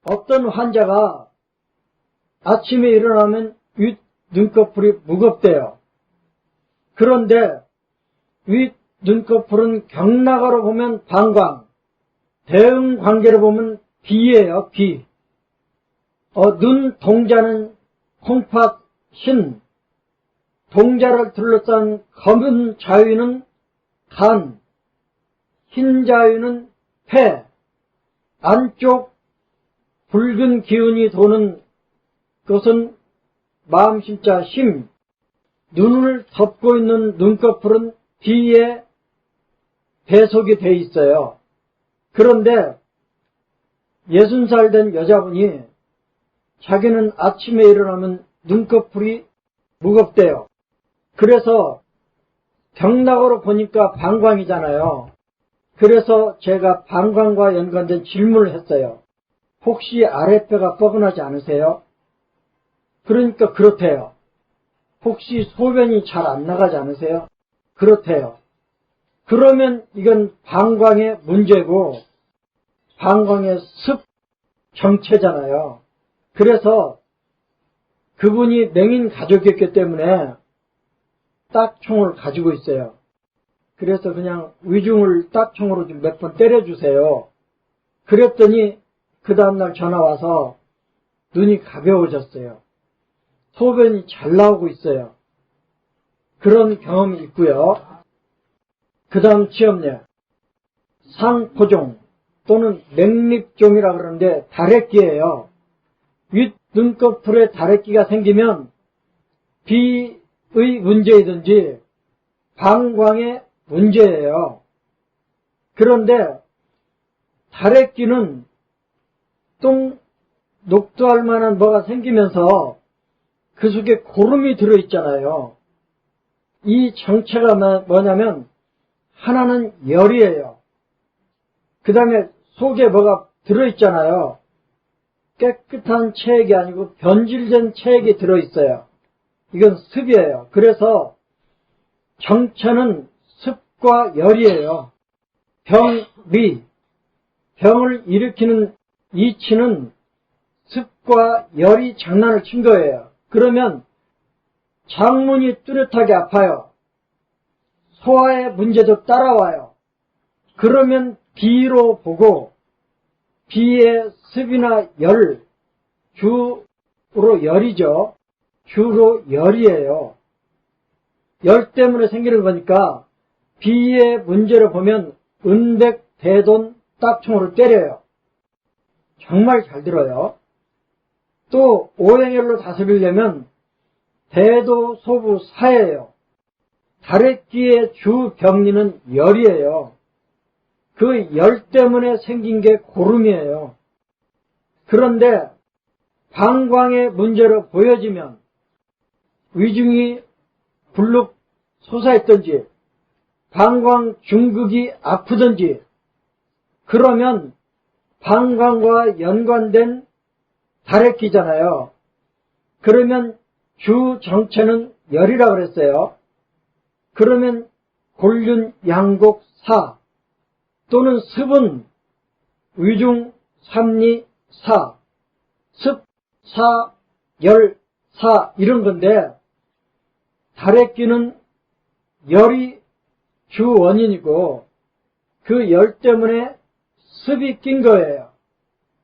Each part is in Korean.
어떤 환자가 아침에 일어나면 윗 눈꺼풀이 무겁대요. 그런데 윗 눈꺼풀은 경락으로 보면 방광, 대응 관계로 보면 비예요, 비. 눈 동자는 콩팥, 신, 동자를 둘러싼 검은 자위는 간, 흰 자위는 폐, 안쪽 붉은 기운이 도는 것은 마음, 심자, 심, 눈을 덮고 있는 눈꺼풀은 비에 배속이 돼 있어요. 그런데 60살 된 여자분이 자기는 아침에 일어나면 눈꺼풀이 무겁대요. 그래서 경락으로 보니까 방광이잖아요. 그래서 제가 방광과 연관된 질문을 했어요. 혹시 아랫배가 뻐근하지 않으세요? 그러니까 그렇대요. 혹시 소변이 잘 안 나가지 않으세요? 그렇대요. 그러면 이건 방광의 문제고 방광의 습 정체잖아요. 그래서 그분이 맹인 가족이었기 때문에 딱총을 가지고 있어요. 그래서 그냥 위중을 딱총으로 좀 몇 번 때려주세요. 그랬더니 그 다음날 전화 와서 눈이 가벼워졌어요. 소변이 잘 나오고 있어요. 그런 경험이 있고요. 그 다음 치염내, 상포종 또는 맹립종이라 그러는데 다래끼예요. 윗 눈꺼풀에 다래끼가 생기면 비의 문제이든지 방광의 문제예요. 그런데 다래끼는 똥 녹두할 만한 뭐가 생기면서 그 속에 고름이 들어있잖아요. 이 정체가 뭐냐면 하나는 열이에요. 그 다음에 속에 뭐가 들어있잖아요. 깨끗한 체액이 아니고 변질된 체액이 들어있어요. 이건 습이에요. 그래서 정체는 습과 열이에요. 병리, 병을 일으키는 이치는 습과 열이 장난을 친 거예요. 그러면 장문이 뚜렷하게 아파요. 소화의 문제도 따라와요. 그러면 비로 보고 비의 습이나 열, 주로 열이죠. 주로 열이에요. 열 때문에 생기는 거니까 비의 문제를 보면 은백, 대돈, 딱총으로 때려요. 정말 잘 들어요. 또 오행열로 다스리려면 대도, 소부, 사예요. 다래끼의 주 병리는 열이에요. 그 열 때문에 생긴 게 고름이에요. 그런데 방광의 문제로 보여지면 위중이 불룩 솟아있든지 방광 중극이 아프든지 그러면 방광과 연관된 다래끼잖아요. 그러면 주 정체는 열이라고 그랬어요. 그러면 골륜, 양곡, 사 또는 습은 위중, 삼리, 사, 습, 사, 열, 사 이런 건데 다래끼는 열이 주 원인이고 그 열 때문에 습이 낀 거예요.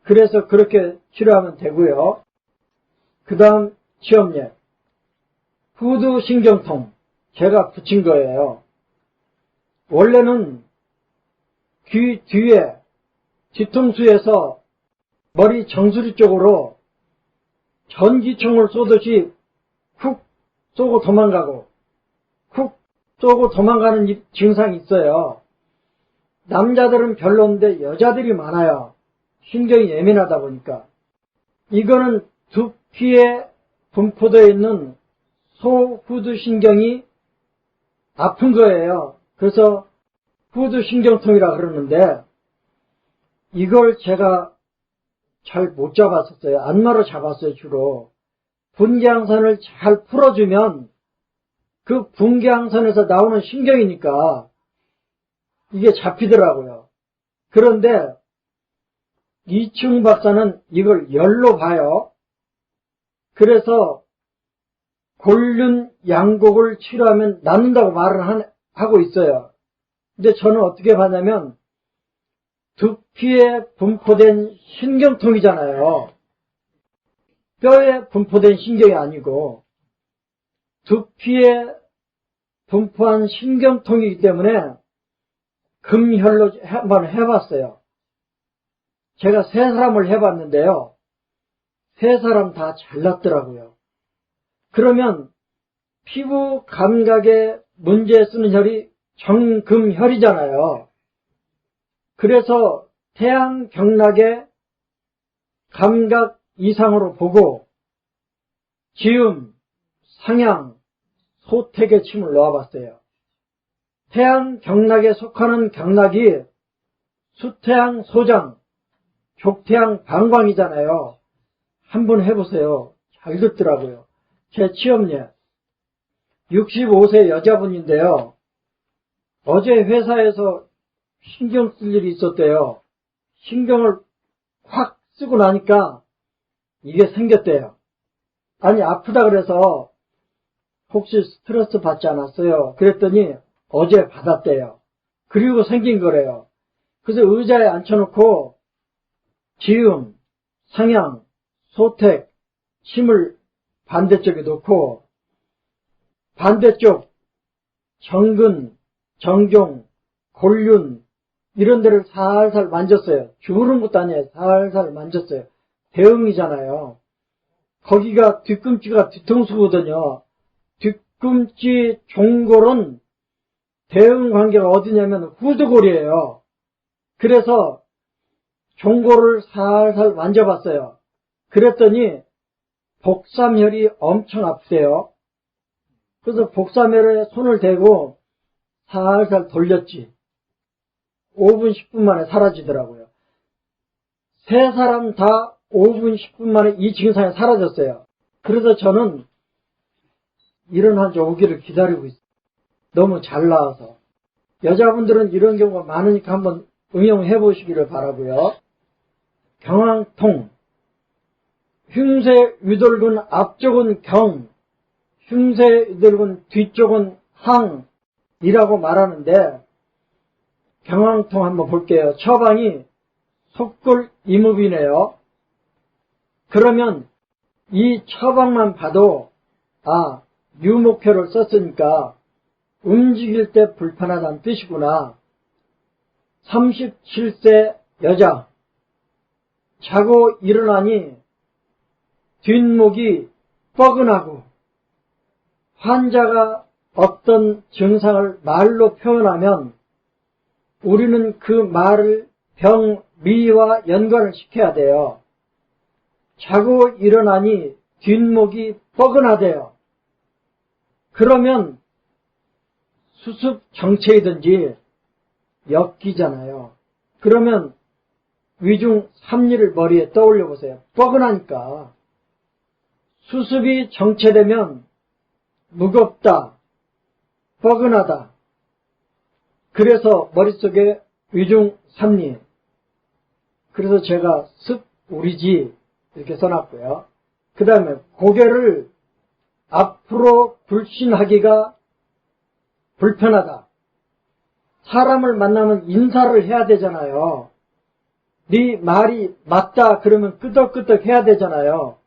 그래서 그렇게 치료하면 되고요. 그 다음 치염제, 후두신경통 제가 붙인 거예요. 원래는 귀 뒤에 뒤통수에서 머리 정수리 쪽으로 전기총을 쏘듯이 훅 쏘고 도망가고 훅 쏘고 도망가는 증상이 있어요. 남자들은 별로인데 여자들이 많아요. 신경이 예민하다 보니까. 이거는 두피에 분포되어 있는 소후두신경이 아픈 거예요. 그래서 후두신경통이라 그러는데 이걸 제가 잘 못 잡았었어요. 안마로 잡았어요. 주로. 분기항선을 잘 풀어주면 그 분기항선에서 나오는 신경이니까 이게 잡히더라고요. 그런데 이충 박사는 이걸 열로 봐요. 그래서 골륜 양곡을 치료하면 낫는다고 말을 하고 있어요. 근데 저는 어떻게 봐냐면 두피에 분포된 신경통이잖아요. 뼈에 분포된 신경이 아니고 두피에 분포한 신경통이기 때문에 금혈로 한번 해봤어요. 제가 3사람을 해봤는데요. 3사람 다 잘났더라고요. 그러면 피부 감각에 문제 쓰는 혈이 정금혈이잖아요. 그래서 태양 경락의 감각 이상으로 보고 지음, 상향, 소택의 침을 놓아봤어요. 태양 경락에 속하는 경락이 수태양 소장, 족태양 방광이잖아요. 한번 해보세요. 잘 듣더라고요. 제 취업녀 65세 여자분인데요. 어제 회사에서 신경 쓸 일이 있었대요. 신경을 확 쓰고 나니까 이게 생겼대요. 아니 아프다 그래서 혹시 스트레스 받지 않았어요? 그랬더니 어제 받았대요. 그리고 생긴 거래요. 그래서 의자에 앉혀놓고 지음, 상향, 소택, 침을 반대쪽에 놓고 반대쪽 정근, 정종, 골륜 이런 데를 살살 만졌어요. 주무른 것도 아니에요. 살살 만졌어요. 대응이잖아요. 거기가 뒤꿈치가 뒤통수거든요. 뒤꿈치 종골은 대응 관계가 어디냐면 후두골이에요. 그래서 종골을 살살 만져봤어요. 그랬더니 복삼혈이 엄청 아프대요. 그래서 복삼혈에 손을 대고 살살 돌렸지. 5분, 10분 만에 사라지더라고요. 3사람 다 5분, 10분 만에 이 증상이 사라졌어요. 그래서 저는 이런 환자 오기를 기다리고 있어요. 너무 잘 나와서. 여자분들은 이런 경우가 많으니까 한번 응용해 보시기를 바라고요. 경황통. 흉쇄 위돌근 앞쪽은 경, 흉쇄 위돌근 뒤쪽은 항이라고 말하는데 경황통 한번 볼게요. 처방이 속골 이무비네요. 그러면 이 처방만 봐도 유목혈을 썼으니까 움직일 때 불편하다는 뜻이구나. 37세 여자 자고 일어나니 뒷목이 뻐근하고 환자가 어떤 증상을 말로 표현하면 우리는 그 말을 병미와 연관을 시켜야 돼요. 자고 일어나니 뒷목이 뻐근하대요. 그러면 수습 정체이든지 엮이잖아요. 그러면 위중 3리를 머리에 떠올려 보세요. 뻐근하니까. 수습이 정체되면 무겁다, 뻐근하다. 그래서 머릿속에 위중 3리. 그래서 제가 습우리지 이렇게 써놨고요. 그 다음에 고개를 앞으로 굴신하기가 불편하다. 사람을 만나면 인사를 해야 되잖아요. 네 말이 맞다 그러면 끄덕끄덕 해야 되잖아요.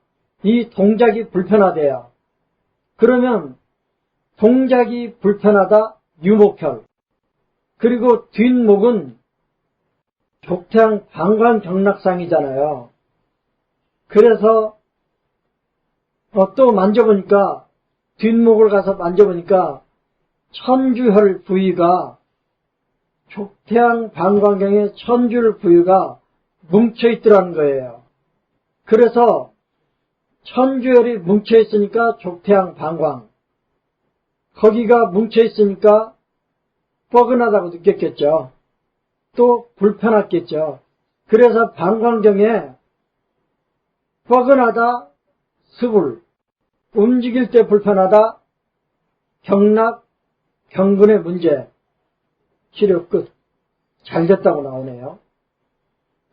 이 동작이 불편하대요. 그러면 동작이 불편하다 유목혈. 그리고 뒷목은 족태양 방광경락상이잖아요. 그래서 또 만져보니까 뒷목을 가서 만져보니까 천주혈 부위가 족태양 방광경의 천주혈 부위가 뭉쳐있더라는 거예요. 그래서 천주혈이 뭉쳐있으니까 족태양 방광 거기가 뭉쳐있으니까 뻐근하다고 느꼈겠죠. 또 불편했겠죠. 그래서 방광경에 뻐근하다 스불 움직일 때 불편하다 경락 경근의 문제 치료 끝. 잘 됐다고 나오네요.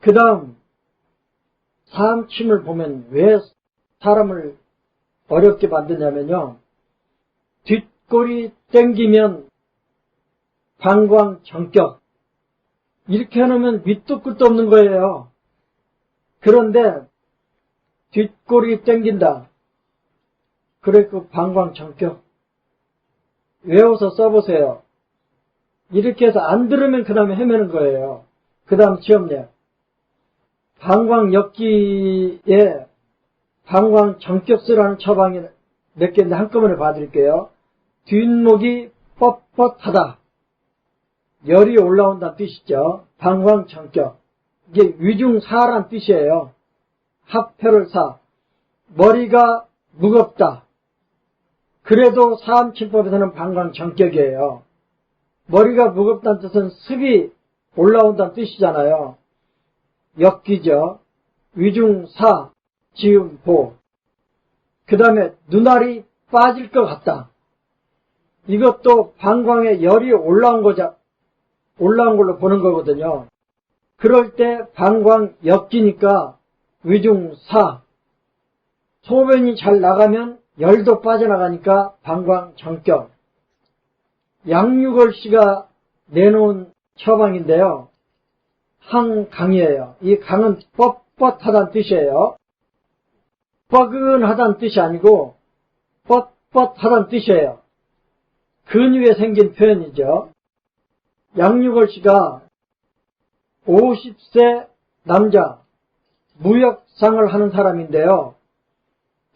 그 다음 사암침을 보면 왜 사람을 어렵게 만드냐면요. 뒷골이 땡기면 방광정격. 이렇게 해놓으면 밑도 끝도 없는 거예요. 그런데 뒷골이 땡긴다. 그래 그 방광정격. 외워서 써보세요. 이렇게 해서 안 들으면 그 다음에 헤매는 거예요. 그 다음 시험례. 방광역기에 방광정격수라는 처방이 몇 개인데 한꺼번에 봐드릴게요. 뒷목이 뻣뻣하다. 열이 올라온다는 뜻이죠. 방광정격. 이게 위중사란 뜻이에요. 합표를 사. 머리가 무겁다. 그래도 사암침법에서는 방광정격이에요. 머리가 무겁다는 뜻은 습이 올라온다는 뜻이잖아요. 역기죠. 위중사, 지음보. 그 다음에 눈알이 빠질 것 같다. 이것도 방광에 열이 올라온 걸로 보는 거거든요. 그럴 때 방광 역기니까 위중사. 소변이 잘 나가면 열도 빠져나가니까 방광 정격. 양유걸 씨가 내놓은 처방인데요. 항강이에요. 이 강은 뻣뻣하다는 뜻이에요. 뻐근하다는 뜻이 아니고 뻣뻣하다는 뜻이에요. 근육에 생긴 표현이죠. 양유걸 씨가 50세 남자 무역상을 하는 사람인데요.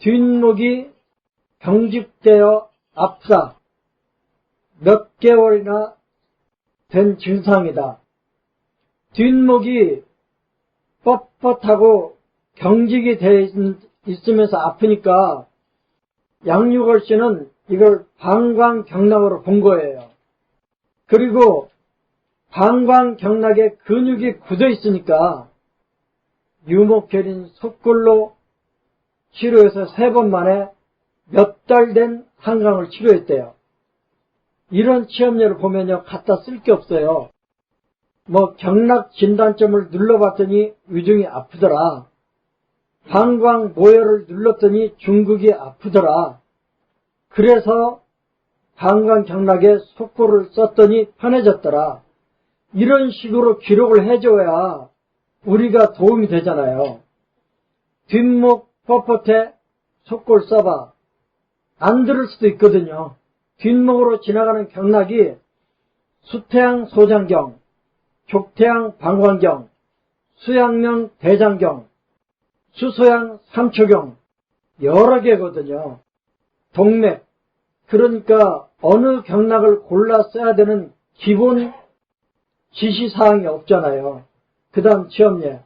뒷목이 경직되어 아프다. 몇 개월이나 된 증상이다. 뒷목이 뻣뻣하고 경직이 되어 있으면서 아프니까 양유걸 씨는 이걸 방광경락으로 본 거예요. 그리고 방광경락에 근육이 굳어 있으니까 유목결인 속골로 치료해서 3번 만에 몇 달 된 한강을 치료했대요. 이런 시험례를 보면요, 갖다 쓸 게 없어요. 경락 진단점을 눌러봤더니 위중이 아프더라. 방광 모혈을 눌렀더니 중극이 아프더라. 그래서 방광경락에 속골을 썼더니 편해졌더라. 이런 식으로 기록을 해줘야 우리가 도움이 되잖아요. 뒷목 뻣뻣해 속골 써봐. 안 들을 수도 있거든요. 뒷목으로 지나가는 경락이 수태양 소장경, 족태양 방광경, 수양명 대장경, 수소양 삼초경 여러 개거든요. 동맥. 그러니까 어느 경락을 골라 써야 되는 기본 지시사항이 없잖아요. 그 다음 시험례.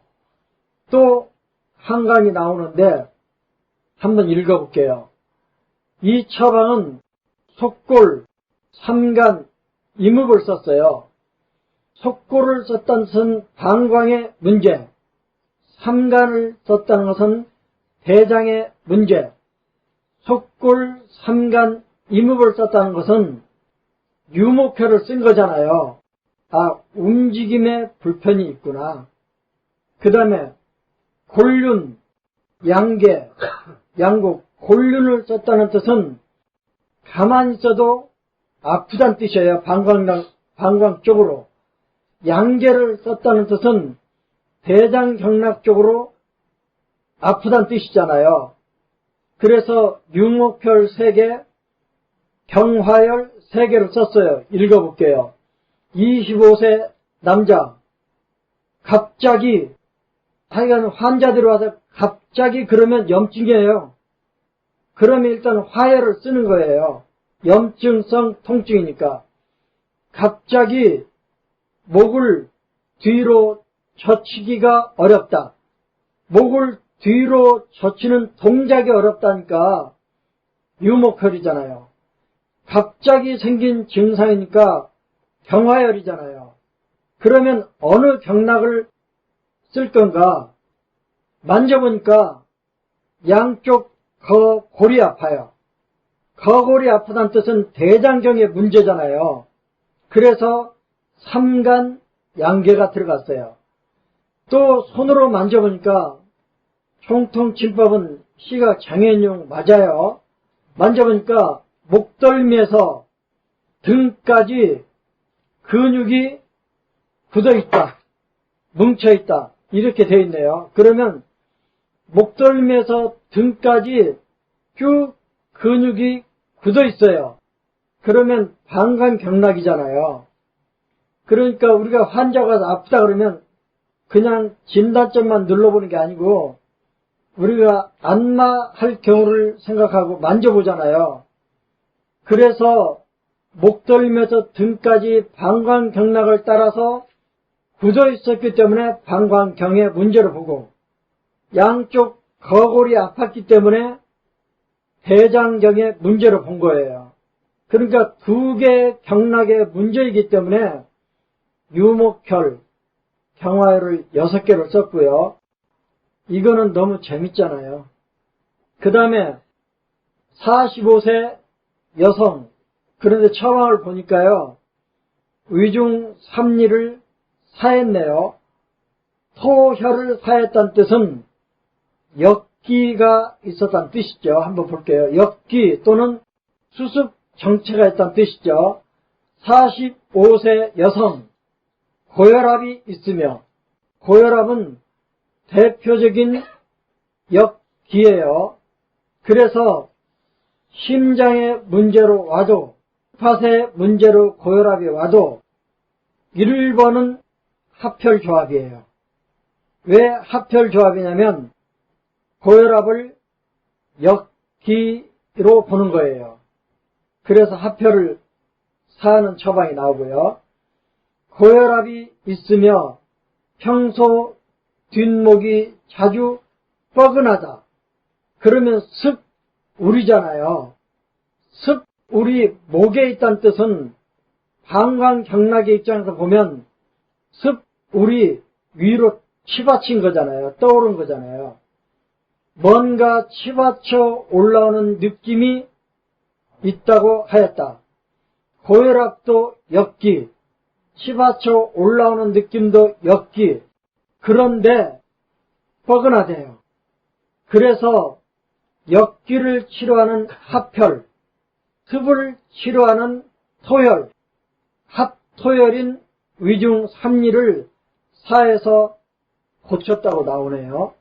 또 한강이 나오는데 한번 읽어볼게요. 이 처방은 속골, 삼간, 임읍을 썼어요. 속골을 썼다는 것은 방광의 문제, 삼간을 썼다는 것은 대장의 문제, 속골, 삼간, 임읍을 썼다는 것은 유목혈을 쓴 거잖아요. 움직임에 불편이 있구나. 그 다음에 골륜, 양계, 양국, 골륜을 썼다는 뜻은 가만히 있어도 아프다는 뜻이에요. 방광 쪽으로. 양계를 썼다는 뜻은 대장경락 쪽으로 아프다는 뜻이잖아요. 그래서 유목혈 3개, 경화혈 3개를 썼어요. 읽어볼게요. 25세 남자. 갑자기, 하여간 환자들이 와서 갑자기 그러면 염증이에요. 그러면 일단 화혈을 쓰는 거예요. 염증성 통증이니까. 갑자기 목을 뒤로 젖히기가 어렵다. 목을 뒤로 젖히는 동작이 어렵다니까 유목혈이잖아요. 갑자기 생긴 증상이니까 경화혈이잖아요. 그러면 어느 경락을 쓸 건가? 만져보니까 양쪽 거골이 아파요. 거골이 아프다는 뜻은 대장경의 문제잖아요. 그래서 삼간 양계가 들어갔어요. 또 손으로 만져보니까 총통침법은 시각장애인용 맞아요. 만져보니까 목덜미에서 등까지 근육이 굳어있다, 뭉쳐있다 이렇게 되어 있네요. 그러면 목덜미에서 등까지 쭉 근육이 굳어있어요. 그러면 방광경락이잖아요. 그러니까 우리가 환자가 아프다 그러면 그냥 진단점만 눌러보는 게 아니고 우리가 안마할 경우를 생각하고 만져보잖아요. 그래서 목덜미에서 등까지 방광경락을 따라서 굳어 있었기 때문에 방광경의 문제를 보고, 양쪽 거골이 아팠기 때문에 대장경의 문제를 본 거예요. 그러니까 두 개의 경락의 문제이기 때문에 유목혈, 경화혈을 6개를 썼고요. 이거는 너무 재밌잖아요. 그 다음에 45세 여성, 그런데 처방을 보니까요, 위중 삼리를 사했네요. 토혈을 사했다는 뜻은 역기가 있었다는 뜻이죠. 한번 볼게요. 역기 또는 수습 정체가 있다는 뜻이죠. 45세 여성, 고혈압이 있으며, 고혈압은 대표적인 역기예요. 그래서 심장의 문제로 와도, 파 문제로 고혈압이 와도 1번은 합혈조합이에요. 왜 합혈조합이냐면 고혈압을 역기로 보는 거예요. 그래서 합혈을 사하는 처방이 나오고요. 고혈압이 있으며 평소 뒷목이 자주 뻐근하다. 그러면 습울이잖아요. 습울이 목에 있다는 뜻은 방광경락의 입장에서 보면 습울이 위로 치받친 거잖아요. 떠오른 거잖아요. 뭔가 치받쳐 올라오는 느낌이 있다고 하였다. 고혈압도 역기, 치받쳐 올라오는 느낌도 역기. 그런데 뻐근하대요. 그래서 역기를 치료하는 합혈, 습을 치료하는 토혈, 합토혈인 위중 삼리를 사해서 고쳤다고 나오네요.